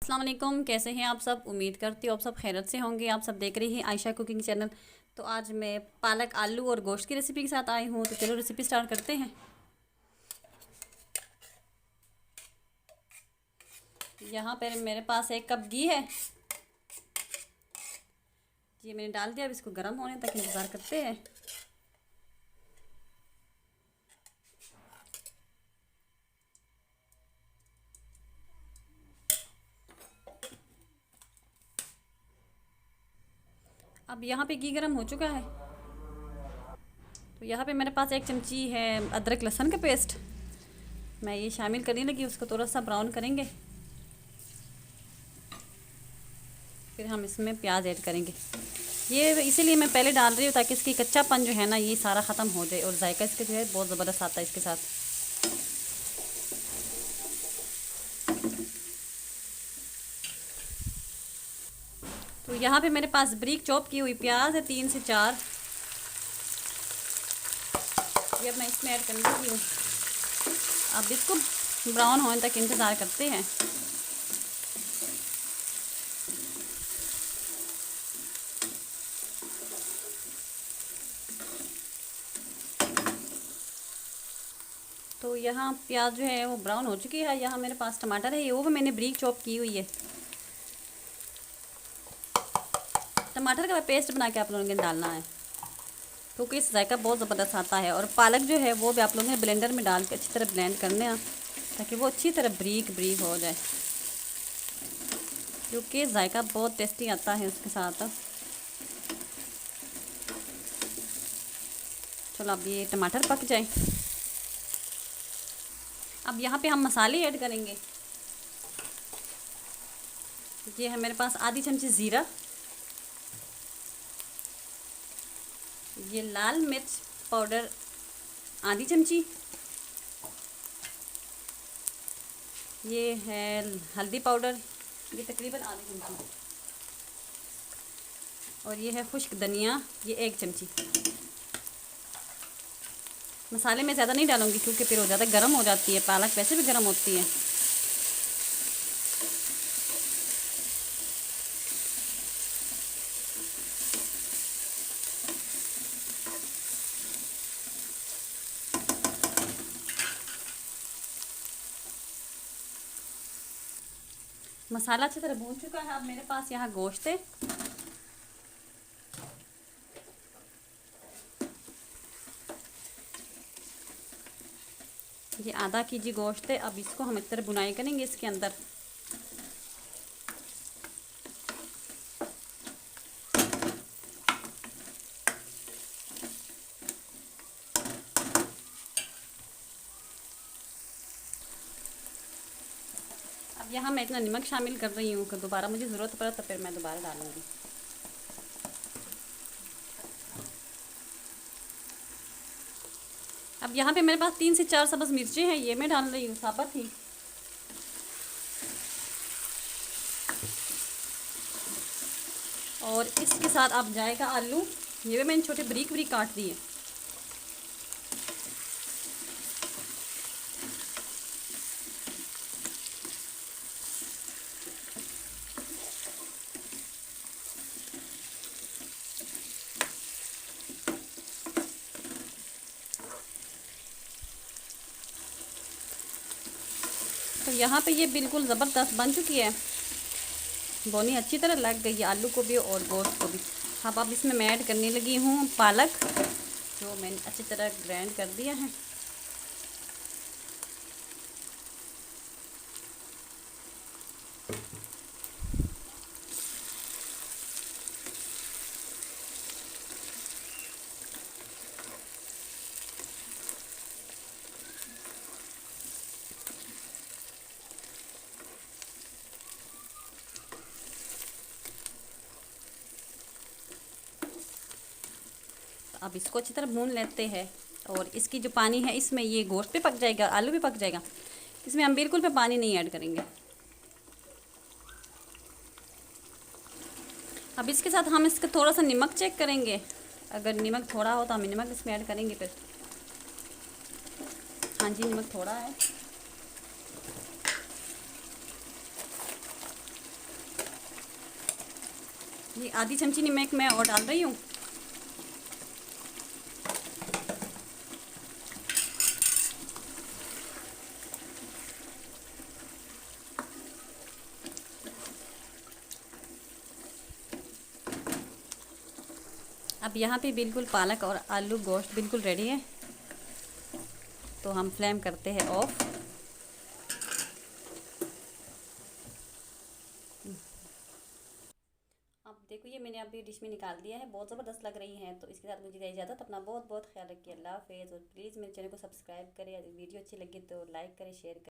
अस्सलाम वालेकुम, कैसे हैं आप सब। उम्मीद करती हूँ आप सब खैरियत से होंगे। आप सब देख रही हैं आयशा कुकिंग चैनल। तो आज मैं पालक आलू और गोश्त की रेसिपी के साथ आई हूँ। तो चलो रेसिपी स्टार्ट करते हैं। यहाँ पर मेरे पास 1 कप घी है। ये मैंने डाल दिया। अब इसको गर्म होने तक इंतज़ार करते हैं। अब यहाँ पे घी गर्म हो चुका है। तो यहाँ पे मेरे पास 1 चमची है अदरक लहसुन का पेस्ट। मैं ये शामिल करने लगी। उसको थोड़ा सा ब्राउन करेंगे, फिर हम इसमें प्याज ऐड करेंगे। ये इसीलिए मैं पहले डाल रही हूँ ताकि इसकी कच्चापन जो है ना ये सारा ख़त्म हो जाए और जायका इसके जो है बहुत ज़बरदस्त आता है इसके साथ। तो यहाँ पे मेरे पास बारीक चॉप की हुई प्याज है 3 से 4। ये अब मैं इसमें ऐड करने लगी हूँ। अब इसको ब्राउन होने तक इंतज़ार करते हैं। तो यहाँ प्याज जो है वो ब्राउन हो चुकी है। यहाँ मेरे पास टमाटर है, वो भी मैंने बारीक चॉप की हुई है। टमाटर का पेस्ट बना के आप लोगों ने डालना है क्योंकि इस जायका बहुत ज़बरदस्त आता है। और पालक जो है वो भी आप लोगों ने ब्लेंडर में डाल के अच्छी तरह ब्लेंड करने हैं ताकि वो अच्छी तरह बारीक बारीक हो जाए, क्योंकि जायका बहुत टेस्टी आता है उसके साथ। चलो अब ये टमाटर पक जाए। अब यहाँ पे हम मसाले ऐड करेंगे। ये है मेरे पास आधी चमची ज़ीरा, ये लाल मिर्च पाउडर आधी चमची, ये है हल्दी पाउडर ये तकरीबन आधी चमची, और ये है खुश्क धनिया ये 1 चमची। मसाले मैं ज़्यादा नहीं डालूँगी क्योंकि फिर वो ज़्यादा गर्म हो जाती है। पालक वैसे भी गर्म होती है। मसाला अच्छी तरह भून चुका है। अब मेरे पास यहाँ गोश्त है। ये आधा केजी गोश्त है। अब इसको हम इस तरह बुनाई करेंगे इसके अंदर। अब यहाँ मैं इतना नमक शामिल कर रही हूँ कि दोबारा मुझे ज़रूरत पड़े तो फिर मैं दोबारा डालूँगी। अब यहाँ पे मेरे पास 3 से 4 सब्ज़ मिर्चें हैं, ये मैं डाल रही हूँ साबुत ही। और इसके साथ अब जाएगा आलू, ये भी मैंने छोटे बारीक बारीक काट दिए। तो यहाँ पे ये बिल्कुल ज़बरदस्त बन चुकी है। बोनी अच्छी तरह लग गई है आलू को भी और गोश्त को भी। अब इसमें मैं ऐड करने लगी हूँ पालक, जो मैंने अच्छी तरह ग्राइंड कर दिया है। अब इसको अच्छी तरह भून लेते हैं। और इसकी जो पानी है इसमें ये गोश्त भी पक जाएगा, आलू भी पक जाएगा। इसमें हम बिल्कुल भी पानी नहीं ऐड करेंगे। अब इसके साथ हम इसका थोड़ा सा नमक चेक करेंगे। अगर नमक थोड़ा हो तो हम नमक इसमें ऐड करेंगे फिर। हाँ जी, नमक थोड़ा है। ये आधी चमची नमक मैं और डाल रही हूँ। अब यहाँ पे बिल्कुल पालक और आलू गोश्त बिल्कुल रेडी है, तो हम फ्लेम करते हैं ऑफ। अब देखो ये मैंने अभी डिश में निकाल दिया है, बहुत ज़बरदस्त लग रही है। तो इसके साथ मुझे दे इजाज़त, अपना बहुत बहुत ख्याल रखिए। अल्लाह हाफ़िज़। और प्लीज़ मेरे चैनल को सब्सक्राइब करें, वीडियो अच्छी लगी तो लाइक करें, शेयर करें।